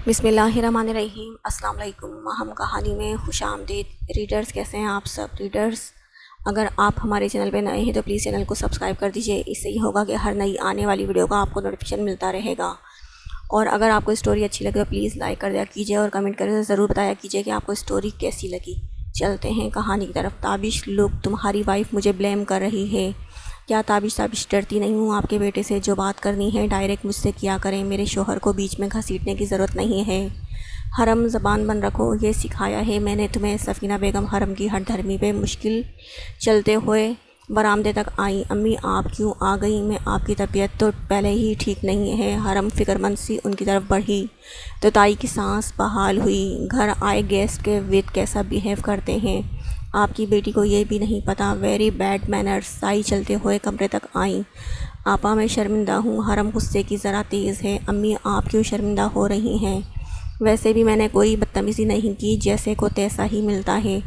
بسم اللہ الرحمن الرحیم۔ السلام علیکم۔ ہم کہانی میں خوش آمدید۔ ریڈرز کیسے ہیں آپ سب ریڈرز؟ اگر آپ ہمارے چینل پہ نئے ہیں تو پلیز چینل کو سبسکرائب کر دیجئے، اس سے یہ ہوگا کہ ہر نئی آنے والی ویڈیو کا آپ کو نوٹیفیکیشن ملتا رہے گا۔ اور اگر آپ کو اسٹوری اچھی لگے تو پلیز لائک کر دیا کیجئے اور کمنٹ کر کے ضرور بتایا کیجئے کہ آپ کو اسٹوری کیسی لگی۔ چلتے ہیں کہانی کی طرف۔ تابش، لوگ تمہاری وائف مجھے بلیم کر رہی ہے۔ کیا تابش ڈرتی نہیں ہوں آپ کے بیٹے سے؟ جو بات کرنی ہے ڈائریکٹ مجھ سے کیا کریں، میرے شوہر کو بیچ میں گھسیٹنے کی ضرورت نہیں ہے۔ حرم زبان بند رکھو، یہ سکھایا ہے میں نے تمہیں۔ سفینہ بیگم حرم کی ہٹ دھرمی پہ مشکل چلتے ہوئے برآمدے تک آئیں۔ امی آپ کیوں آ گئیں؟ میں آپ کی طبیعت تو پہلے ہی ٹھیک نہیں ہے۔ حرم فکر مند سی ان کی طرف بڑھی تو تائی کی سانس بحال ہوئی۔ گھر آئے گیسٹ کے ویت کیسا بیہیو کرتے ہیں آپ کی بیٹی کو یہ بھی نہیں پتہ۔ Very bad manners. تائی چلتے ہوئے کمرے تک آئیں۔ آپا میں شرمندہ ہوں۔ حرم غصے کی ذرا تیز ہے۔ امی آپ کیوں شرمندہ ہو رہی ہیں؟ ویسے بھی میں نے کوئی بدتمیزی نہیں کی، جیسے کو تیسا ہی ملتا ہے۔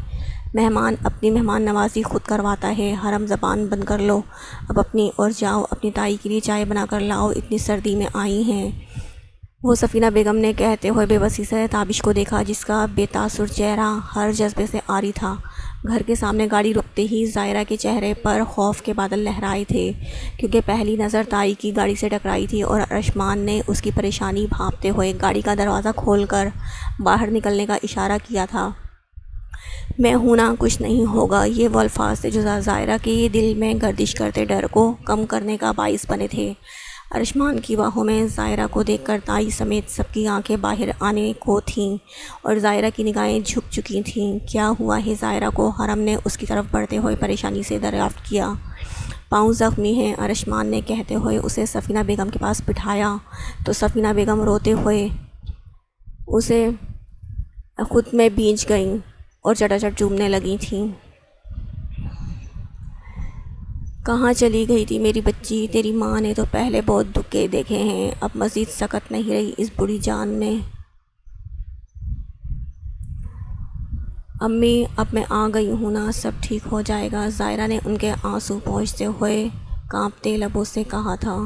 مہمان اپنی مہمان نوازی خود کرواتا ہے۔ حرم زبان بند کر لو اب اپنی، اور جاؤ اپنی تائی کے لیے چائے بنا کر لاؤ، اتنی سردی میں آئی ہیں وہ۔ سفینہ بیگم نے کہتے ہوئے بے بسی سے تابش کو دیکھا، جس کا بے تاثر چہرہ ہر جذبے سے عاری تھا۔ گھر کے سامنے گاڑی رکتے ہی ظاہرہ کے چہرے پر خوف کے بادل لہرائے تھے، کیونکہ پہلی نظر تائی کی گاڑی سے ٹکرائی تھی اور ارشمان نے اس کی پریشانی بھانپتے ہوئے گاڑی کا دروازہ کھول کر باہر نکلنے کا اشارہ کیا تھا۔ میں ہوں نا، کچھ نہیں ہوگا، یہ وہ الفاظ تھے جو ظاہرہ کے دل میں گردش کرتے ڈر کو کم کرنے کا باعث بنے تھے۔ ارشمان کی باہوں میں ظاہرہ کو دیکھ کر تائی سمیت سب کی آنکھیں باہر آنے کو تھیں اور ظاہرہ کی نگاہیں جھک چکی تھیں۔ کیا ہوا ہے ظاہرہ کو؟ حرم نے اس کی طرف بڑھتے ہوئے پریشانی سے دریافت کیا۔ پاؤں زخمی ہیں، ارشمان نے کہتے ہوئے اسے سفینہ بیگم کے پاس بٹھایا تو سفینہ بیگم روتے ہوئے اسے خود میں بھیج گئیں اور چٹاچٹ چومنے لگی تھیں۔ کہاں چلی گئی تھی میری بچی؟ تیری ماں نے تو پہلے بہت دکھے دیکھے ہیں، اب مزید سکت نہیں رہی اس بوڑھی جان میں۔ امی اب میں آ گئی ہوں نا، سب ٹھیک ہو جائے گا، ظاہرہ نے ان کے آنسو پوچھتے ہوئے کانپتے لبوں سے کہا تھا۔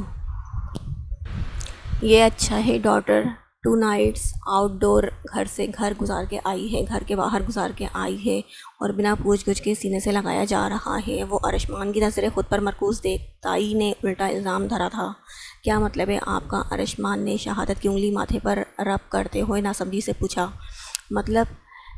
یہ اچھا ہے ڈاٹر، 2 نائٹس آؤٹ ڈور گھر گزار کے آئی ہے، گھر کے باہر گزار کے آئی ہے اور بنا پوچھ گچھ کے سینے سے لگایا جا رہا ہے۔ وہ ارشمان کی نظریں خود پر مرکوز دیکھ تائی نے الٹا الزام دھرا تھا۔ کیا مطلب ہے آپ کا؟ ارشمان نے شہادت کی انگلی ماتھے پر رب کرتے ہوئے ناسمجھی سے پوچھا۔ مطلب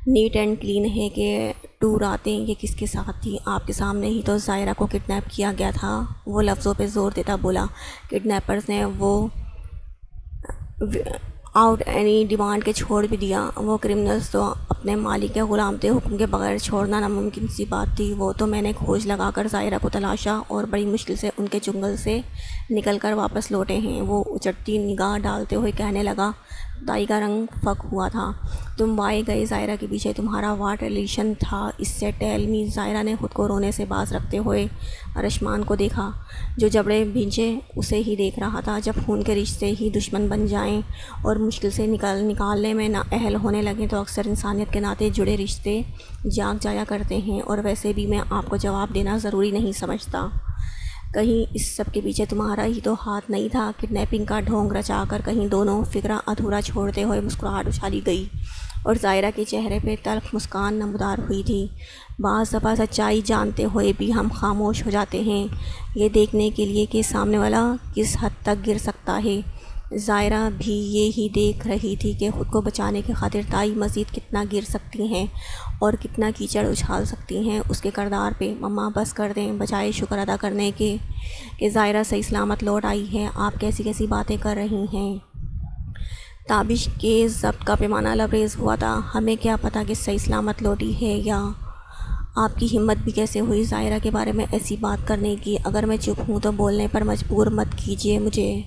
نیٹ اینڈ کلین ہے کہ 2 راتیں یہ کس کے ساتھ تھی؟ آپ کے سامنے ہی تو ظاہرہ کو کڈنیپ کیا گیا تھا۔ وہ لفظوں پہ زور دیتا بولا۔ کڈنیپرز نے وہ آؤٹ اینی ڈیمانڈ کے چھوڑ بھی دیا۔ وہ کرمنلز تو اپنے مالک کے غلام تھے، حکم کے بغیر چھوڑنا ناممکن سی بات تھی۔ وہ تو میں نے کھوج لگا کر ظاہرہ کو تلاشا اور بڑی مشکل سے ان کے جنگل سے نکل کر واپس لوٹے ہیں۔ وہ اچٹتی نگاہ ڈالتے ہوئے کہنے لگا۔ تائی کا رنگ پھک ہوا تھا۔ تم وائے گئے ظاہرہ کے پیچھے، تمہارا واٹ ریلیشن تھا اس سے؟ Tell me. ظاہرہ نے خود کو رونے سے باز رکھتے ہوئے ارشمان کو دیکھا، جو جبڑے بھیجے اسے ہی دیکھ رہا تھا۔ جب خون کے رشتے ہی دشمن بن جائیں اور مشکل سے نکالنے میں نااہل ہونے لگیں تو اکثر انسانیت کے ناطے جڑے رشتے جاگ جایا کرتے ہیں، اور ویسے بھی میں آپ کو جواب دینا ضروری نہیں سمجھتا۔ کہیں اس سب کے پیچھے تمہارا ہی تو ہاتھ نہیں تھا؟ کڈنیپنگ کا ڈھونگ رچا کر کہیں دونوں فقرہ ادھورا چھوڑتے ہوئے مسکراہٹ اچھالی گئی اور ظاہرہ کے چہرے پہ تلخ مسکان نمودار ہوئی تھی۔ بعض دفعہ سچائی جانتے ہوئے بھی ہم خاموش ہو جاتے ہیں، یہ دیکھنے کے لیے کہ سامنے والا کس حد تک گر سکتا ہے۔ ظاہرہ بھی یہی دیکھ رہی تھی کہ خود کو بچانے کی خاطر تائی مزید کتنا گر سکتی ہیں اور کتنا کیچڑ اچھال سکتی ہیں اس کے کردار پہ۔ مما بس کر دیں، بجائے شکر ادا کرنے کے کہ ظاہرہ صحیح سلامت لوٹ آئی ہے، آپ کیسی کیسی باتیں کر رہی ہیں۔ تابش کے ضبط کا پیمانہ لبریز ہوا تھا۔ ہمیں کیا پتہ کہ صحیح سلامت لوٹی ہے یا؟ آپ کی ہمت بھی کیسے ہوئی ظاہرہ کے بارے میں ایسی بات کرنے کی؟ اگر میں چپ ہوں تو بولنے پر مجبور مت کیجیے مجھے،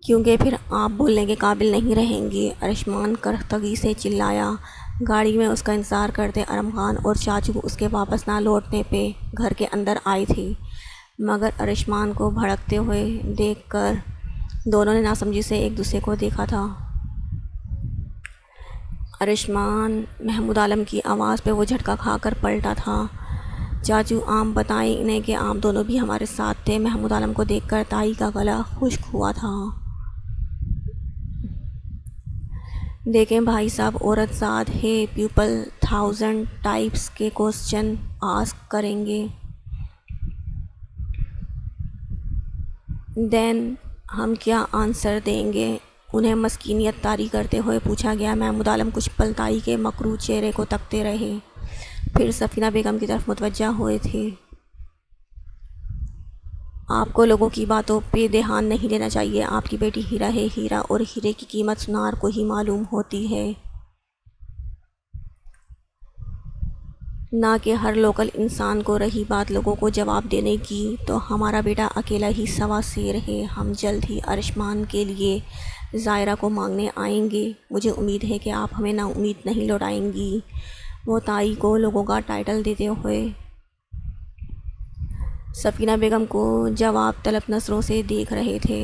کیونکہ پھر آپ بولنے کے قابل نہیں رہیں گی، ارشمان کرختگی سے چلایا۔ گاڑی میں اس کا انتظار کرتے ارم خان اور چاچو اس کے واپس نہ لوٹنے پہ گھر کے اندر آئے تھے، مگر ارشمان کو بھڑکتے ہوئے دیکھ کر دونوں نے ناسمجھی سے ایک دوسرے کو دیکھا تھا۔ ارشمان محمود عالم کی آواز پہ وہ جھٹکا کھا کر پلٹا تھا۔ چاچو آپ بتائیں انہیں کہ آپ دونوں بھی ہمارے ساتھ تھے۔ محمود عالم کو دیکھ کر تائی کا گلا خشک ہوا تھا۔ دیکھیں بھائی صاحب، عورت ذات ہے، پیپل 1000 ٹائپس کے کوسچن آسک کریں گے، دین ہم کیا آنسر دیں گے؟ انہیں مسکینیت طاری کرتے ہوئے پوچھا گیا۔ محمود عالم کچھ پل تائی کے مکروہ چہرے کو تکتے رہے، پھر سفینہ بیگم کی طرف متوجہ ہوئے تھے۔ آپ کو لوگوں کی باتوں پہ دھیان نہیں دینا چاہیے، آپ کی بیٹی ہیرا ہے، ہیرا اور ہیرے کی قیمت سونار کو ہی معلوم ہوتی ہے، نہ کہ ہر لوکل انسان کو۔ رہی بات لوگوں کو جواب دینے کی، تو ہمارا بیٹا اکیلا ہی سوا سیر ہے، ہم جلد ہی ارشمان کے لیے زائرہ کو مانگنے آئیں گے، مجھے امید ہے کہ آپ ہمیں نا امید نہیں لوٹائیں گی۔ وہ تائی کو لوگوں کا ٹائٹل دیتے ہوئے سفینہ بیگم کو جواب طلب نظروں سے دیکھ رہے تھے۔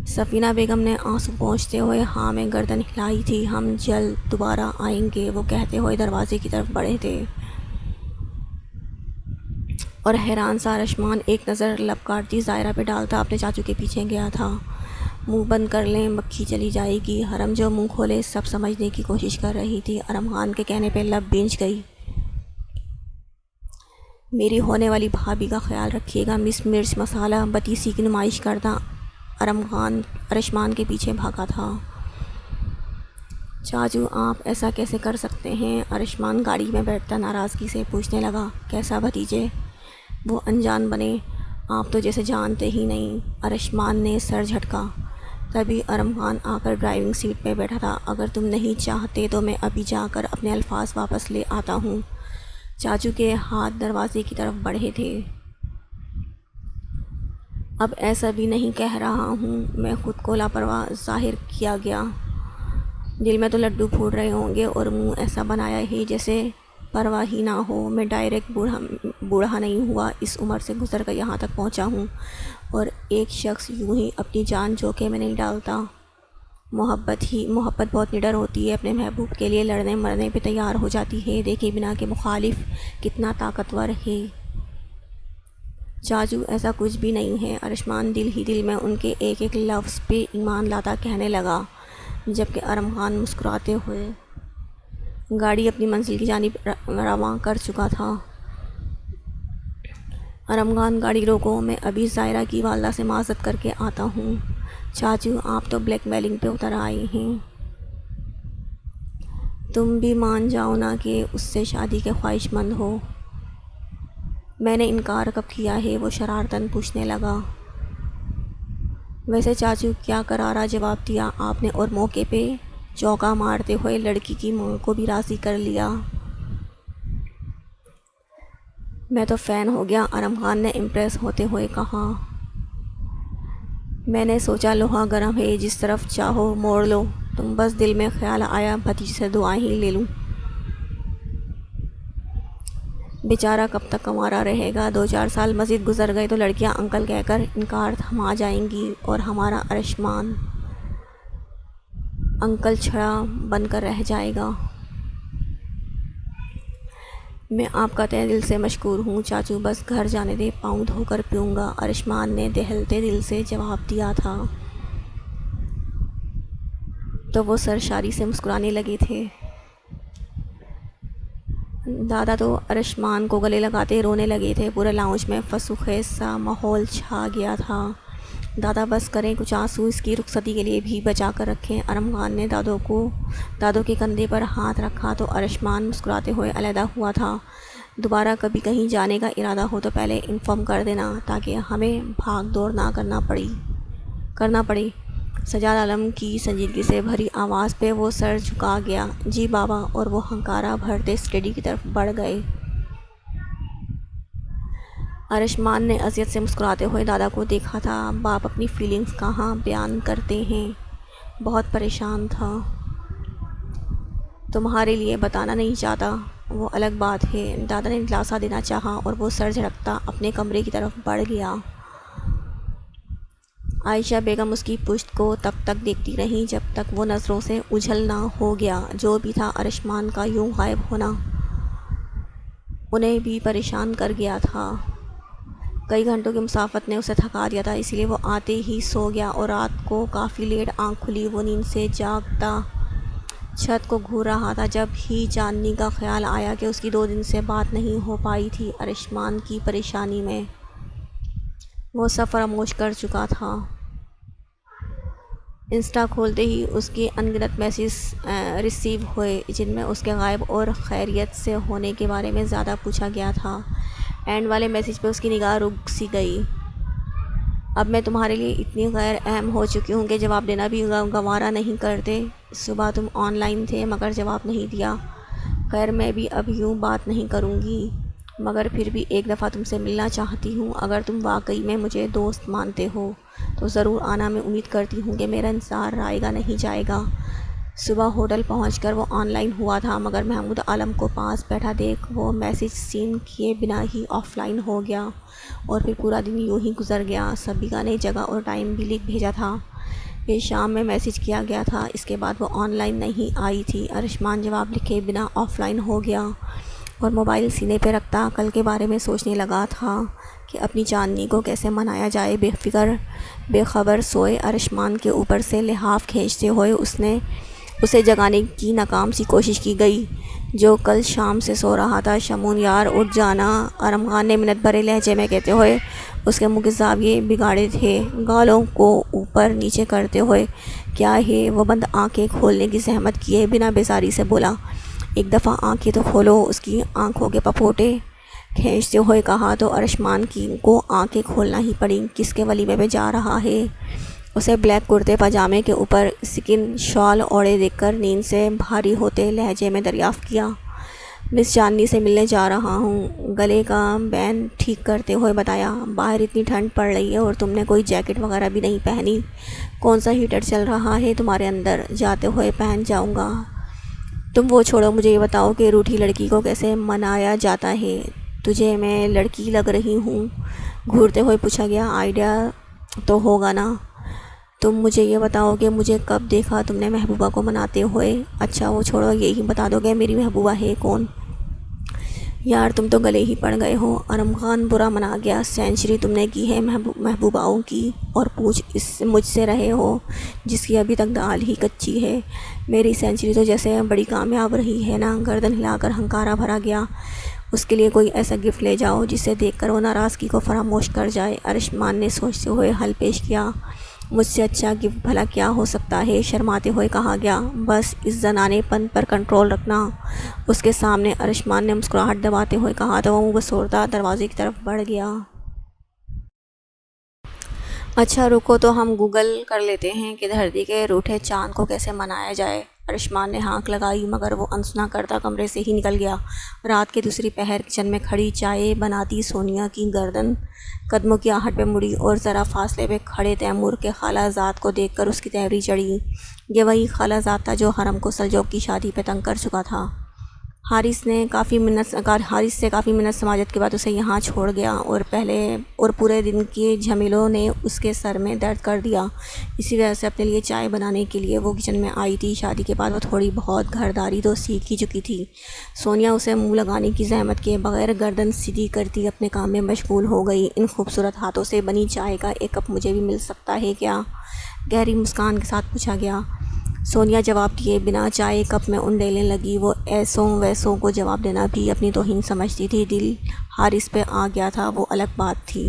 سفینہ بیگم نے آنسو پونچھتے ہوئے ہاں میں گردن ہلائی تھی۔ ہم جلد دوبارہ آئیں گے، وہ کہتے ہوئے دروازے کی طرف بڑھے تھے، اور حیران سا ارشمان ایک نظر لب کاٹتی زائرہ پہ ڈالتا اپنے چاچو کے پیچھے گیا تھا۔ منہ بند کر لیں، مکھی چلی جائے گی۔ حرم جو منہ کھولے سب سمجھنے کی کوشش کر رہی تھی۔ ارم خان کے کہنے پہ لب بھینچ گئی۔ میری ہونے والی بھابھی کا خیال رکھیے گا، مس مرچ مسالہ بتیسی کی نمائش کرتا ارم خان ارشمان کے پیچھے بھاگا تھا۔ چاچو آپ ایسا کیسے کر سکتے ہیں؟ ارشمان گاڑی میں بیٹھتا ناراضگی سے پوچھنے لگا۔ کیسا بھتیجے؟ وہ انجان بنے، آپ تو جیسے جانتے ہی نہیں۔ ارشمان نے سر جھٹکا۔ تبھی ارم خان آ کر ڈرائیونگ سیٹ پہ بیٹھا تھا۔ اگر تم نہیں چاہتے تو میں ابھی جا کر اپنے الفاظ واپس لے آتا ہوں۔ چاچو کے ہاتھ دروازے کی طرف بڑھے تھے۔ اب ایسا بھی نہیں کہہ رہا ہوں، میں خود کو لاپرواہ ظاہر کیا گیا، دل میں تو لڈو پھوٹ رہے ہوں گے، اور منہ ایسا بنایا ہے جیسے پرواہ ہی نہ ہو۔ میں ڈائریکٹ بوڑھا نہیں ہوا، اس عمر سے گزر کر یہاں تک پہنچا ہوں، اور ایک شخص یوں ہی اپنی جان جوکھے میں نہیں ڈالتا۔ محبت بہت نڈر ہوتی ہے، اپنے محبوب کے لیے لڑنے مرنے پہ تیار ہو جاتی ہے، دیکھے بنا کہ مخالف کتنا طاقتور ہے۔ چاچو ایسا کچھ بھی نہیں ہے، ارشمان دل ہی دل میں ان کے ایک ایک لفظ پہ ایمان لاتا کہنے لگا، جبکہ ارم خان مسکراتے ہوئے گاڑی اپنی منزل کی جانب رواں کر چکا تھا۔ ارم خان گاڑی روکو، میں ابھی زائرہ کی والدہ سے معذرت کر کے آتا ہوں۔ چاچو آپ تو بلیک میلنگ پہ اتر آئے ہیں، تم بھی مان جاؤ نا کہ اس سے شادی کے خواہش مند ہو۔ میں نے انکار کب کیا ہے؟ وہ شرارتاً پوچھنے لگا۔ ویسے چاچو کیا کرارا جواب دیا آپ نے، اور موقع پہ چوکا مارتے ہوئے لڑکی کی ماں کو بھی راضی کر لیا۔ میں تو فین ہو گیا، ارم خان نے امپریس ہوتے ہوئے کہا۔ میں نے سوچا لوہا گرم ہے، جس طرف چاہو موڑ لو، تم بس دل میں خیال آیا بھتیجے سے دعائیں ہی لے لوں۔ بیچارہ کب تک کنوارا رہے گا؟ 2-4 سال مزید گزر گئے تو لڑکیاں انکل کہہ کر انکار تھما جائیں گی، اور ہمارا ارشمان انکل چھڑا بن کر رہ جائے گا۔ میں آپ کا تہہ دل سے مشکور ہوں چاچو، بس گھر جانے دے، پاؤں دھو کر پیوں گا، ارشمان نے دہلتے دل سے جواب دیا تھا۔ تو وہ سرشاری سے مسکرانے لگے تھے۔ دادا تو ارشمان کو گلے لگاتے رونے لگے تھے۔ پورے لاؤنج میں فس و خیز سا ماحول چھا گیا تھا۔ دادا بس کریں، کچھ آنسو اس کی رخصتی کے لیے بھی بچا کر رکھیں۔ ارم خان نے دادو کے کندھے پر ہاتھ رکھا تو ارشمان مسکراتے ہوئے علیحدہ ہوا تھا۔ دوبارہ کبھی کہیں جانے کا ارادہ ہو تو پہلے انفارم کر دینا، تاکہ ہمیں بھاگ دوڑ نہ کرنا پڑے۔ سجاد عالم کی سنجیدگی سے بھری آواز پہ وہ سر جھکا گیا۔ جی بابا، اور وہ ہنکارا بھرتے اسٹڈی کی طرف بڑھ گئے۔ ارشمان نے اذیت سے مسکراتے ہوئے دادا کو دیکھا تھا۔ باپ اپنی فیلنگز کہاں بیان کرتے ہیں، بہت پریشان تھا۔ تمہارے لیے بتانا نہیں چاہتا، وہ الگ بات ہے۔ دادا نے دلاسا دینا چاہا، اور وہ سر جھٹکتا اپنے کمرے کی طرف بڑھ گیا۔ عائشہ بیگم اس کی پشت کو تب تک دیکھتی رہیں جب تک وہ نظروں سے اوجھل نہ ہو گیا۔ جو بھی تھا، ارشمان کا یوں غائب ہونا انہیں بھی پریشان کر گیا تھا۔ کئی گھنٹوں کی مسافت نے اسے تھکا دیا تھا، اسی لیے وہ آتے ہی سو گیا، اور رات کو کافی لیٹ آنکھ کھلی وہ نیند سے جاگتا چھت کو گھور رہا تھا جب ہی چاندنی کا خیال آیا کہ اس کی 2 دن سے بات نہیں ہو پائی تھی۔ ارشمان کی پریشانی میں وہ سب فراموش کر چکا تھا۔ انسٹا کھولتے ہی اس کے ان گنت میسیج ریسیو ہوئے جن میں اس کے غائب اور خیریت سے ہونے کے بارے میں زیادہ پوچھا گیا تھا۔ اینڈ والے میسیج پہ اس کی نگاہ رک سی گئی۔ اب میں تمہارے لیے اتنی غیر اہم ہو چکی ہوں کہ جواب دینا بھی گوارا نہیں کرتے۔ صبح تم آن لائن تھے مگر جواب نہیں دیا۔ خیر میں بھی اب یوں بات نہیں کروں گی مگر پھر بھی ایک دفعہ تم سے ملنا چاہتی ہوں۔ اگر تم واقعی میں مجھے دوست مانتے ہو تو ضرور آنا۔ میں امید کرتی ہوں کہ میرا انتظار رائے گا نہیں جائے گا۔ صبح ہوٹل پہنچ کر وہ آن لائن ہوا تھا مگر محمود عالم کو پاس بیٹھا دیکھ وہ میسیج سین کیے بنا ہی آف لائن ہو گیا اور پھر پورا دن یوں ہی گزر گیا۔ سبیکا نے جگہ اور ٹائم بھی لکھ بھیجا تھا۔ یہ شام میں میسیج کیا گیا تھا۔ اس کے بعد وہ آن لائن نہیں آئی تھی۔ ارشمان جواب لکھے بنا آف لائن ہو گیا اور موبائل سینے پہ رکھتا کل کے بارے میں سوچنے لگا تھا کہ اپنی چاندنی کو کیسے منایا جائے۔ بے فکر بے خبر سوئے ارشمان کے اوپر سے لحاف کھینچتے ہوئے اسے جگانے کی ناکام سی کوشش کی گئی جو کل شام سے سو رہا تھا۔ شمون یار اٹھ جانا، ارم خان نے منت بھرے لہجے میں کہتے ہوئے اس کے منہ کے زاویے بگاڑے تھے، گالوں کو اوپر نیچے کرتے ہوئے۔ کیا ہے؟ وہ بند آنکھیں کھولنے کی زحمت کیے بنا بیزاری سے بولا۔ ایک دفعہ آنکھیں تو کھولو۔ اس کی آنکھوں کے پپوٹے کھینچتے ہوئے کہا تو ارشمان کو آنکھیں کھولنا ہی پڑیں۔ کس کے ولیمے پہ جا رہا ہے؟ اسے بلیک کرتے پاجامے کے اوپر سکن شال اوڑھے دیکھ کر نیند سے بھاری ہوتے لہجے میں دریافت کیا۔ مس چاندنی سے ملنے جا رہا ہوں، گلے کا بین ٹھیک کرتے ہوئے بتایا۔ باہر اتنی ٹھنڈ پڑ رہی ہے اور تم نے کوئی جیکٹ وغیرہ بھی نہیں پہنی۔ کون سا ہیٹر چل رہا ہے تمہارے اندر؟ جاتے ہوئے پہن جاؤں گا۔ تم وہ چھوڑو، مجھے یہ بتاؤ کہ روٹھی لڑکی کو کیسے منایا جاتا ہے؟ تجھے میں لڑکی لگ رہی ہوں؟ گھورتے ہوئے پوچھا گیا۔ آئیڈیا تو ہوگا نا؟ تم مجھے یہ بتاؤ کہ مجھے کب دیکھا تم نے محبوبہ کو مناتے ہوئے؟ اچھا وہ چھوڑو، یہی بتا دو کہ میری محبوبہ ہے کون؟ یار تم تو گلے ہی پڑ گئے ہو۔ ارم خان برا منا گیا۔ سینچری تم نے کی ہے محبوباؤں کی اور پوچھ مجھ سے رہے ہو جس کی ابھی تک دال ہی کچی ہے۔ میری سینچری تو جیسے بڑی کامیاب رہی ہے نا۔ گردن ہلا کر ہنکارا بھرا گیا۔ اس کے لیے کوئی ایسا گفٹ لے جاؤ جس سے دیکھ کر وہ ناراضگی کو فراموش کر جائے۔ ارشمان نے سوچتے ہوئے حل پیش کیا۔ مجھ سے اچھا گفٹ بھلا کیا ہو سکتا ہے؟ شرماتے ہوئے کہا گیا۔ بس اس زنانے پن پر کنٹرول رکھنا۔ اس کے سامنے ارشمان نے مسکراہٹ دباتے ہوئے کہا تو وہ منہ بسورتا دروازے کی طرف بڑھ گیا۔ اچھا رکو تو ہم گوگل کر لیتے ہیں کہ دھرتی کے روٹھے چاند کو کیسے منایا جائے۔ ارشمان نے ہانک لگائی مگر وہ انسنا کرتا کمرے سے ہی نکل گیا۔ رات کے دوسری پہر کچن میں کھڑی چائے بناتی سونیا کی گردن قدموں کی آہٹ پہ مڑی اور ذرا فاصلے پہ کھڑے تیمور کے خالہ زاد کو دیکھ کر اس کی تہوری چڑھی۔ یہ وہی خالہ زاد تھا جو حرم کو سلجوق کی شادی پہ تنگ کر چکا تھا۔ حارث سے کافی منت سماجت کے بعد اسے یہاں چھوڑ گیا اور پورے دن کے جھمیلوں نے اس کے سر میں درد کر دیا۔ اسی وجہ سے اپنے لیے چائے بنانے کے لیے وہ کچن میں آئی تھی۔ شادی کے بعد وہ تھوڑی بہت گھرداری تو سیکھ ہی چکی تھی۔ سونیا اسے منہ لگانے کی زحمت کے بغیر گردن سیدھی کرتی اپنے کام میں مشغول ہو گئی۔ ان خوبصورت ہاتھوں سے بنی چائے کا ایک کپ مجھے بھی مل سکتا ہے کیا؟ گہری مسکان کے ساتھ پوچھا گیا۔ سونیا جواب دیے بنا چائے کپ میں انڈیلنے لگی۔ وہ ایسوں ویسوں کو جواب دینا بھی اپنی توہین سمجھتی تھی۔ دل حارث پہ آ گیا تھا وہ الگ بات تھی۔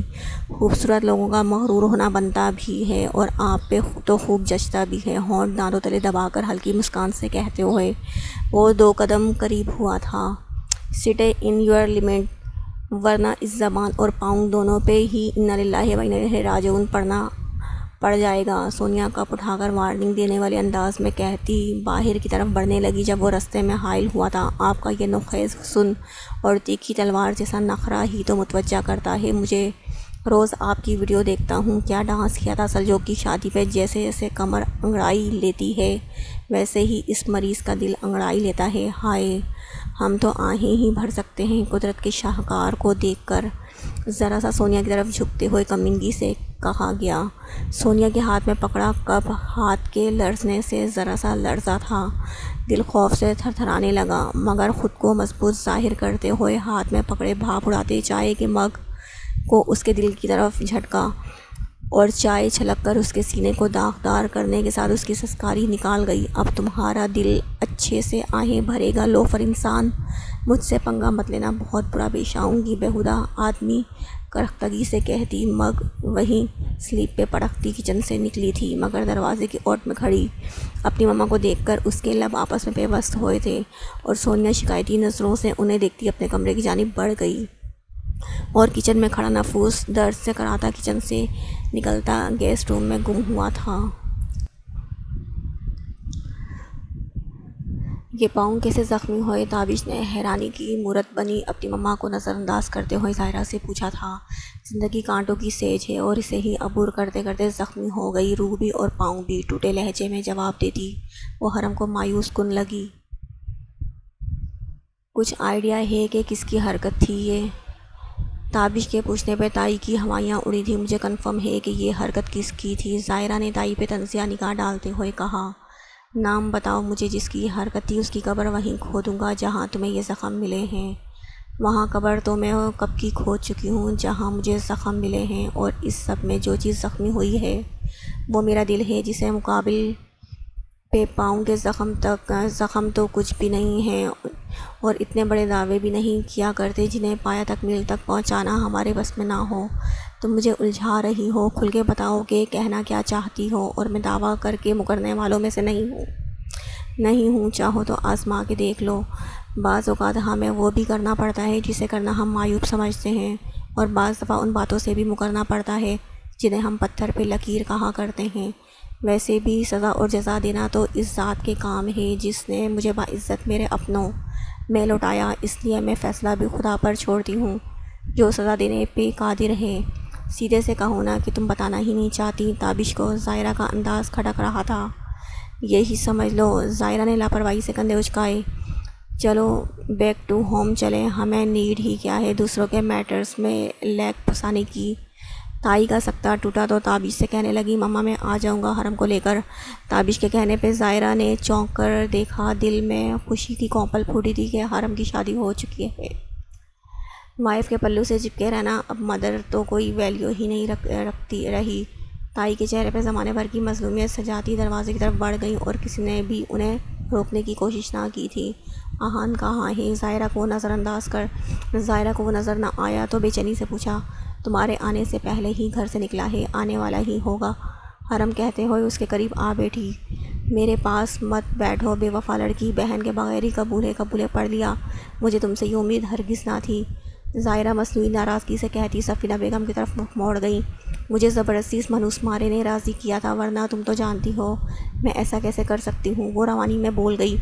خوبصورت لوگوں کا مغرور ہونا بنتا بھی ہے اور آپ پہ تو خوب جچتا بھی ہے، ہونٹ دانتوں تلے دبا کر ہلکی مسکان سے کہتے ہوئے وہ 2 قدم قریب ہوا تھا۔ سٹے ان یور لمٹ ورنہ اس زبان اور پاؤں دونوں پہ ہی انا للہ و انا الیہ راجعون پڑھنا پڑ جائے گا۔ سونیا کپ اٹھا کر وارننگ دینے والے انداز میں کہتی باہر کی طرف بڑھنے لگی۔ جب وہ رستے میں حائل ہوا تھا۔ آپ کا یہ نوخیز حسن اور تیکھی تلوار جیسا نخرہ ہی تو متوجہ کرتا ہے مجھے۔ روز آپ کی ویڈیو دیکھتا ہوں، کیا ڈانس کیا تھا سلجوق کی شادی پہ۔ جیسے جیسے کمر انگڑائی لیتی ہے ویسے ہی اس مریض کا دل انگڑائی لیتا ہے۔ ہائے ہم تو آہیں ہی بھر سکتے ہیں قدرت کے شاہکار کو دیکھ کر۔ ذرا سا سونیا کی طرف جھکتے ہوئے کمینگی سے کہا گیا۔ سونیا کے ہاتھ میں پکڑا کپ ہاتھ کے لرزنے سے ذرا سا لرزا تھا۔ دل خوف سے تھر تھرانے لگا مگر خود کو مضبوط ظاہر کرتے ہوئے ہاتھ میں پکڑے بھاپ اڑاتے چائے کے مگ کو اس کے دل کی طرف جھٹکا۔ اور چائے چھلک کر اس کے سینے کو داغدار کرنے کے ساتھ اس کی سسکاری نکال گئی۔ اب تمہارا دل اچھے سے آہیں بھرے گا لوفر انسان، مجھ سے پنگا مت لینا، بہت برا پیش آؤں گی۔ بیہودہ آدمی کرختگی سے کہتی مگ وہیں سلیپ پہ پڑکتی کچن سے نکلی تھی، مگر دروازے کی اوٹ میں کھڑی اپنی مما کو دیکھ کر اس کے لب آپس میں پیوست ہوئے تھے، اور سونیا شکایتی نظروں سے انہیں دیکھتی اپنے کمرے کی جانب بڑھ گئی۔ اور کچن میں کھڑا نفوس درد سے کراہتا کچن سے نکلتا گیسٹ روم میں گم ہوا تھا۔ یہ پاؤں کیسے زخمی ہوئے؟ تابش نے حیرانی کی مورت بنی اپنی مما کو نظر انداز کرتے ہوئے ظاہرہ سے پوچھا تھا۔ زندگی کانٹوں کی سیج ہے اور اسے ہی عبور کرتے کرتے زخمی ہو گئی روح بھی اور پاؤں بھی، ٹوٹے لہجے میں جواب دیتی وہ حرم کو مایوس کن لگی۔ کچھ آئیڈیا ہے کہ کس کی حرکت تھی یہ؟ تابش کے پوچھنے پہ تائی کی ہوائیاں اڑی تھی۔ مجھے کنفرم ہے کہ یہ حرکت کس کی تھی، ظاہرہ نے تائی پہ طنزیہ نگاہ ڈالتے ہوئے کہا۔ نام بتاؤ مجھے جس کی یہ حرکت تھی، اس کی قبر وہیں کھودوں گا جہاں تمہیں یہ زخم ملے ہیں۔ وہاں قبر تو میں کب کی کھود چکی ہوں جہاں مجھے زخم ملے ہیں، اور اس سب میں جو چیز زخمی ہوئی ہے وہ میرا دل ہے، جسے مقابل پہ پاؤں کے زخم تو کچھ بھی نہیں ہے، اور اتنے بڑے دعوے بھی نہیں کیا کرتے جنہیں پایہ تکمیل تک پہنچانا ہمارے بس میں نہ ہو۔ تم مجھے الجھا رہی ہو، کھل کے بتاؤ کہ کہنا کیا چاہتی ہو، اور میں دعویٰ کر کے مکرنے والوں میں سے نہیں ہوں، چاہو تو آزما کے دیکھ لو۔ بعض اوقات ہمیں وہ بھی کرنا پڑتا ہے جسے کرنا ہم معیوب سمجھتے ہیں، اور بعض دفعہ ان باتوں سے بھی مکرنا پڑتا ہے جنہیں ہم پتھر پہ لکیر کہا کرتے ہیں۔ ویسے بھی سزا اور جزا دینا تو اس ذات کے کام ہے جس نے مجھے باعزت میرے اپنوں میں لوٹایا، اس لیے میں فیصلہ بھی خدا پر چھوڑتی ہوں جو سزا دینے پہ قادر ہے۔ سیدھے سے کہو نا کہ تم بتانا ہی نہیں چاہتی۔ تابش کو ظاہرہ کا انداز کھٹک رہا تھا۔ یہی سمجھ لو۔ ظاہرہ نے لاپرواہی سے کندھے اچکائے۔ چلو بیک ٹو ہوم چلیں، ہمیں نیڈ ہی کیا ہے دوسروں کے میٹرز میں لیگ پھنسانے کی۔ تائی کا سکتہ ٹوٹا تو تابش سے کہنے لگی مما میں آ جاؤں گا حرم کو لے کر۔ تابش کے کہنے پہ ظاہرہ نے چونک کر دیکھا، دل میں خوشی کی کوپل پھوٹی تھی کہ حرم کی شادی ہو چکی ہے۔ وائف کے پلو سے چپکے رہنا اب مدر تو کوئی ویلیو ہی نہیں رکھتی رہی۔ تائی کے چہرے پہ زمانے بھر کی مظلومیت سجاتی دروازے کی طرف بڑھ گئیں، اور کسی نے بھی انہیں روکنے کی کوشش نہ کی تھی۔ آہان کہاں ہے؟ ظاہرہ کو وہ نظر نہ آیا تو بے چینی سے پوچھا۔ تمہارے آنے سے پہلے ہی گھر سے نکلا ہے، آنے والا ہی ہوگا۔ حرم کہتے ہوئے اس کے قریب آ بیٹھی۔ میرے پاس مت بیٹھو بے وفا لڑکی، بہن کے بغیر ہی قبول پڑھ لیا، مجھے تم سے یہ امید ہرگز نہ تھی۔ ظاہرہ مصنوعی ناراضگی سے کہتی سفینہ بیگم کی طرف منہ موڑ گئی۔ مجھے زبردستی اس منحوس مارے نے راضی کیا تھا، ورنہ تم تو جانتی ہو میں ایسا کیسے کر سکتی ہوں۔ وہ روانی میں بول گئی،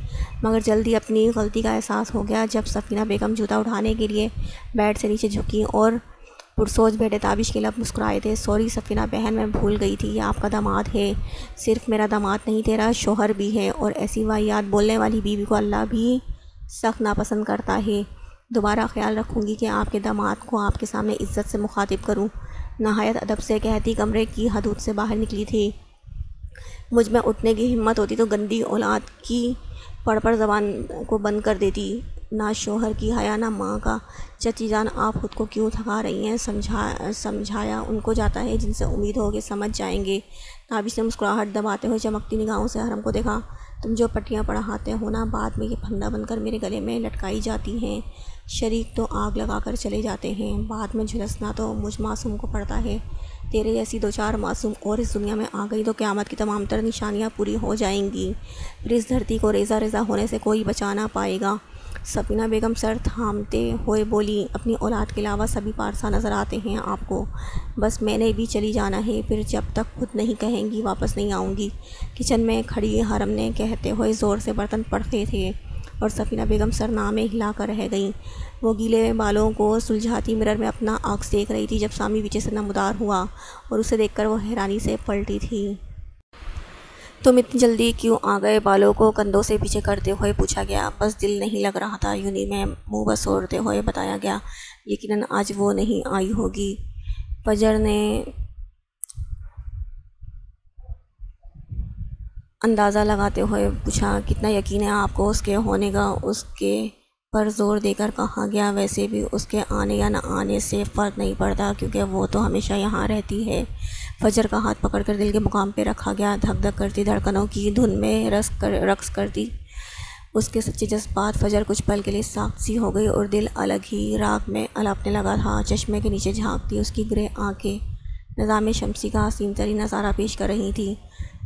مگر جلدی اپنی غلطی کا احساس ہو گیا جب سفینہ بیگم جوتا اٹھانے کے لیے بیڈ سے نیچے جھکی اور پرسوچ بیٹھے تابش کے لب مسکرائے تھے۔ سوری سفینہ بہن، میں بھول گئی تھی، یہ آپ کا داماد ہے۔ صرف میرا داماد نہیں، تیرا شوہر بھی ہے، اور ایسی واہیات بولنے والی بیوی کو اللہ بھی سخت ناپسند کرتا ہے۔ دوبارہ خیال رکھوں گی کہ آپ کے داماد کو آپ کے سامنے عزت سے مخاطب کروں۔ نہایت ادب سے کہتی کمرے کی حدود سے باہر نکلی تھی۔ مجھ میں اٹھنے کی ہمت ہوتی تو گندی اولاد کی پڑ زبان کو بند کر دیتی۔ نہ شوہر کی حیا نہ ماں کا۔ چچی جان آپ خود کو کیوں تھکا رہی ہیں؟ سمجھایا ان کو جاتا ہے جن سے امید ہو کہ سمجھ جائیں گے۔ تابش نے مسکراہٹ دباتے ہوئے چمکتی نگاہوں سے حرم کو دیکھا۔ تم جو پٹیاں پڑھاتے ہو نا، بعد میں یہ پھندا بن کر میرے گلے میں لٹکائی جاتی ہیں۔ شریک تو آگ لگا کر چلے جاتے ہیں، بعد میں جھلسنا تو مجھ معصوم کو پڑتا ہے۔ تیرے جیسی دو چار معصوم اور اس دنیا میں آ گئی تو قیامت کی تمام تر نشانیاں پوری ہو جائیں گی، پھر اس دھرتی کو ریزہ ریزہ ہونے سے کوئی بچا نہ پائے گا۔ سفینہ بیگم سر تھامتے ہوئے بولی، اپنی اولاد کے علاوہ سبھی پارسا نظر آتے ہیں آپ کو، بس میں نے بھی چلی جانا ہے، پھر جب تک خود نہیں کہیں گی واپس نہیں آؤں گی۔ کچن میں کھڑی حرم نے کہتے ہوئے زور سے برتن پڑھتے تھے، اور سفینہ بیگم سرنامے ہلا کر رہ گئیں۔ وہ گیلے بالوں کو سلجھاتی مرر میں اپنا عکس دیکھ رہی تھی جب سامی پیچھے سے نمودار ہوا، اور اسے دیکھ کر وہ حیرانی سے پلٹی تھی۔ تم اتنی جلدی کیوں آ گئے؟ بالوں کو کندھوں سے پیچھے کرتے ہوئے پوچھا گیا۔ بس دل نہیں لگ رہا تھا، یونہی میں منہ بسوڑتے ہوئے بتایا گیا۔ یقیناً آج وہ نہیں آئی ہوگی۔ فجر نے اندازہ لگاتے ہوئے پوچھا، کتنا یقین ہے آپ کو اس کے ہونے کا؟ اس کے پر زور دے کر کہا گیا، ویسے بھی اس کے آنے یا نہ آنے سے فرق نہیں پڑتا کیونکہ وہ تو ہمیشہ یہاں رہتی ہے۔ فجر کا ہاتھ پکڑ کر دل کے مقام پہ رکھا گیا۔ دھک دھک کرتی دھڑکنوں کی دھن میں رقص کرتی اس کے سچے جذبات، فجر کچھ پل کے لیے ساخت سی ہو گئی اور دل الگ ہی راگ میں الپنے لگا تھا۔ چشمے کے نیچے جھانکتی اس کی گرے آنکھیں نظام شمسی کا حسین ترین نظارہ پیش کر رہی تھی۔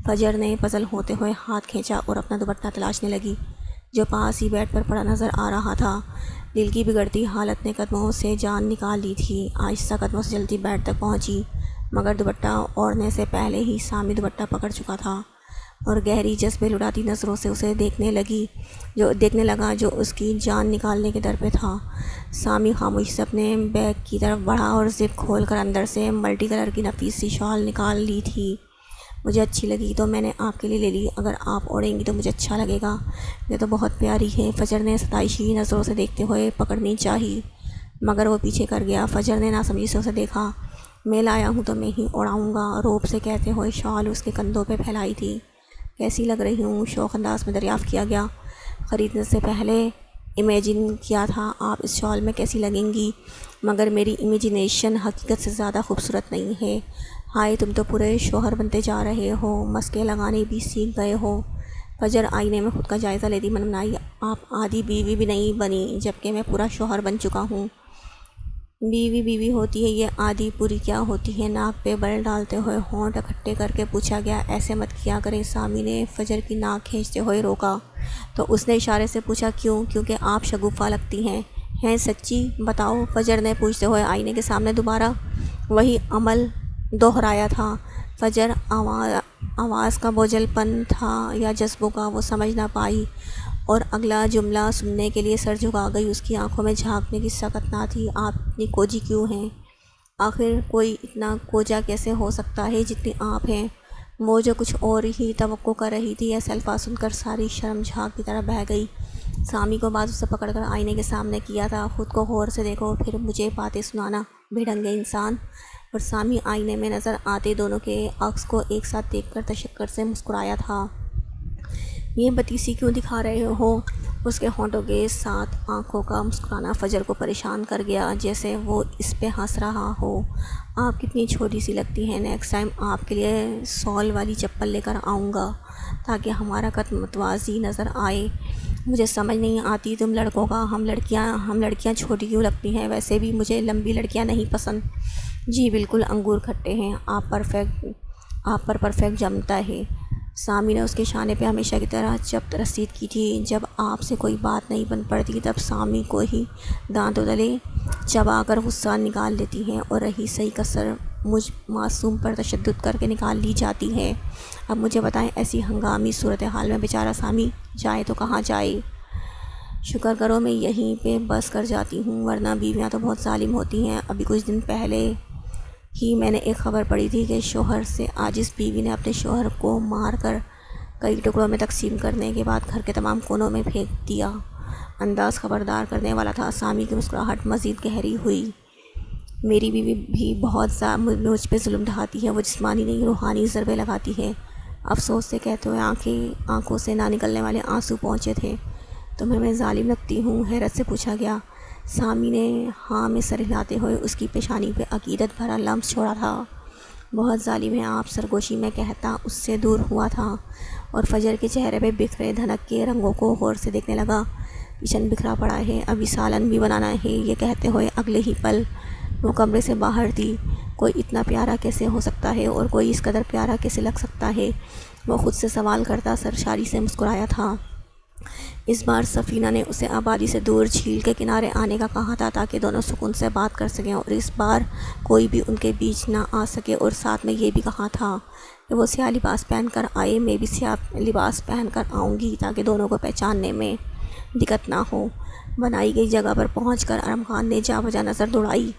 فجر نے پزل ہوتے ہوئے ہاتھ کھینچا اور اپنا دوپٹہ تلاشنے لگی جو پاس ہی بیڈ پر پڑا نظر آ رہا تھا۔ دل کی بگڑتی حالت نے قدموں سے جان نکال لی تھی۔ آہستہ قدموں سے چلتی بیڈ تک پہنچی مگر دوپٹہ اوڑھنے سے پہلے ہی سامی دوپٹہ پکڑ چکا تھا اور گہری جذبے لٹاتی نظروں سے اسے دیکھنے لگا جو اس کی جان نکالنے کے در پہ تھا۔ سامی خاموشی سے اپنے بیگ کی طرف بڑھا اور زپ کھول کر اندر سے ملٹی کلر کی نفیس سی شال نکال لی تھی۔ مجھے اچھی لگی تو میں نے آپ کے لیے لے لی، اگر آپ اوڑھیں گی تو مجھے اچھا لگے گا، یہ تو بہت پیاری ہے۔ فجر نے ستائشی نظروں سے دیکھتے ہوئے پکڑنی چاہی مگر وہ پیچھے کر گیا۔ فجر نے ناسمجھی سے اسے دیکھا۔ میں لایا ہوں تو میں ہی اوڑھاؤں گا، روب سے کہتے ہوئے شال اس کے کندھوں پہ پھیلائی تھی۔ کیسی لگ رہی ہوں؟ شوق انداز میں دریافت کیا گیا۔ خریدنے سے پہلے امیجن کیا تھا آپ اس شال میں کیسی لگیں گی مگر میری امیجنیشن حقیقت سے زیادہ خوبصورت نہیں ہے۔ ہائے تم تو پورے شوہر بنتے جا رہے ہو، مسکے لگانے بھی سیکھ گئے ہو۔ فجر آئینے میں خود کا جائزہ لیتی منمنائی، آپ آدھی بیوی بھی نہیں بنی جبکہ میں پورا شوہر بن چکا ہوں۔ بیوی ہوتی ہے، یہ آدھی پوری کیا ہوتی ہے؟ ناک پہ بل ڈالتے ہوئے ہونٹ اکٹھے کر کے پوچھا گیا۔ ایسے مت کیا کریں۔ سامی نے فجر کی ناک کھینچتے ہوئے روکا تو اس نے اشارے سے پوچھا، کیوں؟ کیونکہ آپ شگوفہ لگتی ہیں سچی بتاؤ؟ فجر نے پوچھتے ہوئے آئینے کے سامنے دوبارہ وہی عمل دہرایا تھا۔ فجر آواز کا بوجھل پن تھا یا جذبوں کا وہ سمجھ نہ پائی اور اگلا جملہ سننے کے لیے سر جھکا گئی۔ اس کی آنکھوں میں جھانکنے کی سکت نہ تھی۔ آپ اتنی کوجی کیوں ہیں؟ آخر کوئی اتنا کوجا کیسے ہو سکتا ہے جتنی آپ ہیں؟ وہ جو کچھ اور ہی توقع کر رہی تھی، ایسے الفاظ سن کر ساری شرم جھاگ کی طرح بہہ گئی۔ سامی کو بازو سے پکڑ کر آئینے کے سامنے کیا تھا، خود کو غور سے دیکھو پھر مجھے باتیں سنانا بے ڈھنگے انسان۔ اور سامی آئینے میں نظر آتے دونوں کے عکس کو ایک ساتھ دیکھ کر تشکر سے مسکرایا تھا۔ یہ بتیسی کیوں دکھا رہے ہو؟ اس کے ہونٹوں کے ساتھ آنکھوں کا مسکرانا فجر کو پریشان کر گیا، جیسے وہ اس پہ ہنس رہا ہو۔ آپ کتنی چھوٹی سی لگتی ہیں، نیکسٹ ٹائم آپ کے لیے سول والی چپل لے کر آؤں گا تاکہ ہمارا قد متوازی نظر آئے۔ مجھے سمجھ نہیں آتی تم لڑکوں کا، ہم لڑکیاں چھوٹی کیوں لگتی ہیں؟ ویسے بھی مجھے لمبی لڑکیاں نہیں پسند۔ جی بالکل، انگور کھٹے ہیں، آپ پر پرفیکٹ جمتا ہے۔ سامی نے اس کے شانے پہ ہمیشہ کی طرح چپت رسید کی تھی۔ جب آپ سے کوئی بات نہیں بن پڑتی تب سامی کو ہی دانتوں تلے چبا کر غصہ نکال لیتی ہیں اور رہی صحیح کسر مجھ معصوم پر تشدد کر کے نکال لی جاتی ہے۔ اب مجھے بتائیں، ایسی ہنگامی صورتحال میں بیچارہ سامی جائے تو کہاں جائے؟ شکر کرو میں یہیں پہ بس کر جاتی ہوں، ورنہ بیویاں تو بہت ظالم ہوتی ہیں۔ ابھی کچھ دن پہلے ہی میں نے ایک خبر پڑھی تھی کہ شوہر سے عاجز بیوی نے اپنے شوہر کو مار کر کئی ٹکڑوں میں تقسیم کرنے کے بعد گھر کے تمام کونوں میں پھینک دیا۔ انداز خبردار کرنے والا تھا۔ سامی کی مسکراہٹ مزید گہری ہوئی۔ میری بیوی بھی بہت مجھ پہ ظلم ڈھاتی ہے، وہ جسمانی نہیں روحانی ضربے لگاتی ہے۔ افسوس سے کہتے ہوئے آنکھوں سے نہ نکلنے والے آنسو پہنچے تھے۔ تمہیں میں ظالم لگتی ہوں؟ حیرت سے پوچھا گیا۔ سامی نے ہاں میں سر ہلاتے ہوئے اس کی پیشانی پہ عقیدت بھرا لمس چھوڑا تھا۔ بہت ظالم ہے آپ، سرگوشی میں کہتا اس سے دور ہوا تھا اور فجر کے چہرے پہ بکھرے دھنک کے رنگوں کو غور سے دیکھنے لگا۔ کچن بکھرا پڑا ہے، ابھی سالن بھی بنانا ہے، یہ کہتے ہوئے اگلے ہی پل وہ کمرے سے باہر تھی۔ کوئی اتنا پیارا کیسے ہو سکتا ہے اور کوئی اس قدر پیارا کیسے لگ سکتا ہے؟ وہ خود سے سوال کرتا سرشاری سے مسکرایا تھا۔ اس بار سفینہ نے اسے آبادی سے دور جھیل کے کنارے آنے کا کہا تھا تاکہ دونوں سکون سے بات کر سکیں، اور اس بار کوئی بھی ان کے بیچ نہ آ سکے، اور ساتھ میں یہ بھی کہا تھا کہ وہ سیاہ لباس پہن کر آئے، میں بھی سیاہ لباس پہن کر آؤں گی تاکہ دونوں کو پہچاننے میں دقت نہ ہو۔ بنائی گئی جگہ پر پہنچ کر ارم خان نے جا بجا نظر دوڑائی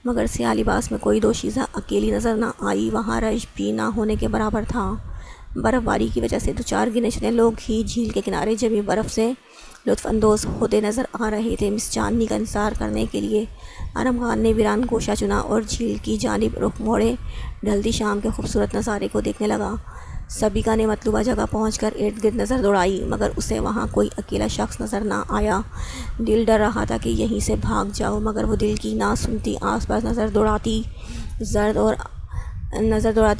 مگر سیاہ لباس میں کوئی دوشیزہ اکیلی نظر نہ آئی۔ وہاں رش بھی نہ ہونے کے برابر تھا۔ برف باری کی وجہ سے دو چار گنے چنے لوگ ہی جھیل کے کنارے جمی برف سے لطف اندوز ہوتے نظر آ رہے تھے۔ مس چاندنی کا انتظار کرنے کے لیے ارم خان نے ویران گوشہ چنا اور جھیل کی جانب رخ موڑے ڈھلتی شام کے خوبصورت نظارے کو دیکھنے لگا۔ سبیکا نے مطلوبہ جگہ پہنچ کر ارد گرد نظر دوڑائی مگر اسے وہاں کوئی اکیلا شخص نظر نہ آیا۔ دل ڈر رہا تھا کہ یہیں سے بھاگ جاؤ مگر وہ دل کی نہ سنتی۔ آس پاس نظر دوڑاتی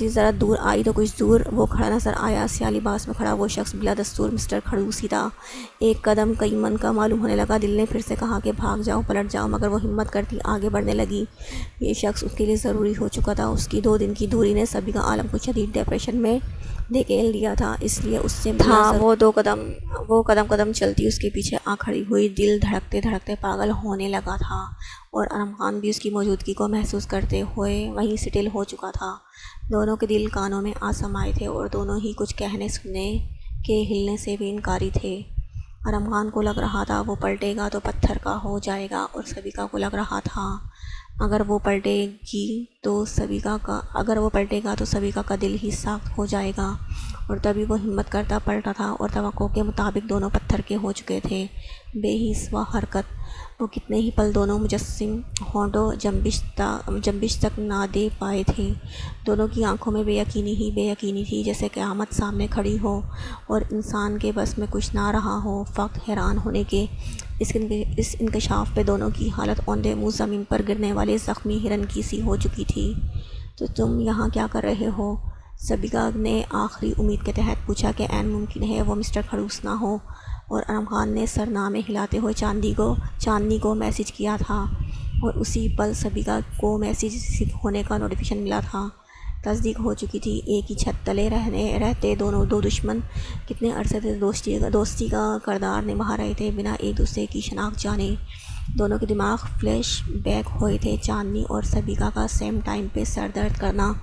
ذرا دور آئی تو کچھ دور وہ کھڑا نظر آیا۔ سیاہ لباس میں کھڑا وہ شخص بلا دستور مسٹر کھڑوس ہی تھا۔ ایک قدم کئی من کا معلوم ہونے لگا۔ دل نے پھر سے کہا کہ بھاگ جاؤ، پلٹ جاؤ، مگر وہ ہمت کرتی آگے بڑھنے لگی۔ یہ شخص اس کے لیے ضروری ہو چکا تھا۔ اس کی 2 دن کی دوری نے سبیکا عالم کو شدید ڈپریشن میں دھکیل دیا تھا، اس لیے اس سے تھا وہ قدم چلتی اس کے پیچھے آ کھڑی ہوئی۔ دل دھڑکتے دھڑکتے پاگل ہونے لگا تھا اور ارم خان بھی اس کی موجودگی کو محسوس کرتے ہوئے وہیں سیٹل ہو چکا تھا۔ دونوں کے دل کانوں میں آ سمائے تھے اور دونوں ہی کچھ کہنے سننے کے ہلنے سے بھی انکاری تھے۔ ارم خان کو لگ رہا تھا وہ پلٹے گا تو پتھر کا ہو جائے گا اور سبیکا کو لگ رہا تھا اگر وہ پلٹے گا تو سبیکا کا دل ہی سخت ہو جائے گا، اور تبھی وہ ہمت کرتا پلٹا تھا اور توقع کے مطابق دونوں پتھر کے ہو چکے تھے۔ بے حس و حرکت وہ کتنے ہی پل دونوں مجسم ہونٹوں جنبش تک نہ دے پائے تھے۔ دونوں کی آنکھوں میں بے یقینی تھی، جیسے قیامت سامنے کھڑی ہو اور انسان کے بس میں کچھ نہ رہا ہو۔ فقط حیران ہونے کے اس انکشاف پہ دونوں کی حالت اوندے منہ زمین پر گرنے والے زخمی ہرن کی سی ہو چکی تھی۔ تو تم یہاں کیا کر رہے ہو؟ سبیکا نے آخری امید کے تحت پوچھا کہ عین ممکن ہے وہ مسٹر کھڑوس نہ ہو، اور ارم خان نے سر نامے ہلاتے ہوئے چاندنی کو میسج کیا تھا اور اسی پل سبیکا کو میسج ریسیو ہونے کا نوٹیفیکیشن ملا تھا۔ تصدیق ہو چکی تھی۔ ایک ہی چھت تلے رہتے دو دشمن کتنے عرصے سے دوستی کا کردار نبھا رہے تھے بنا ایک دوسرے کی شناخت جانے۔ دونوں کے دماغ فلیش بیک ہوئے تھے۔ چاندنی اور سبیکا کا سیم ٹائم پہ سر درد کرنا،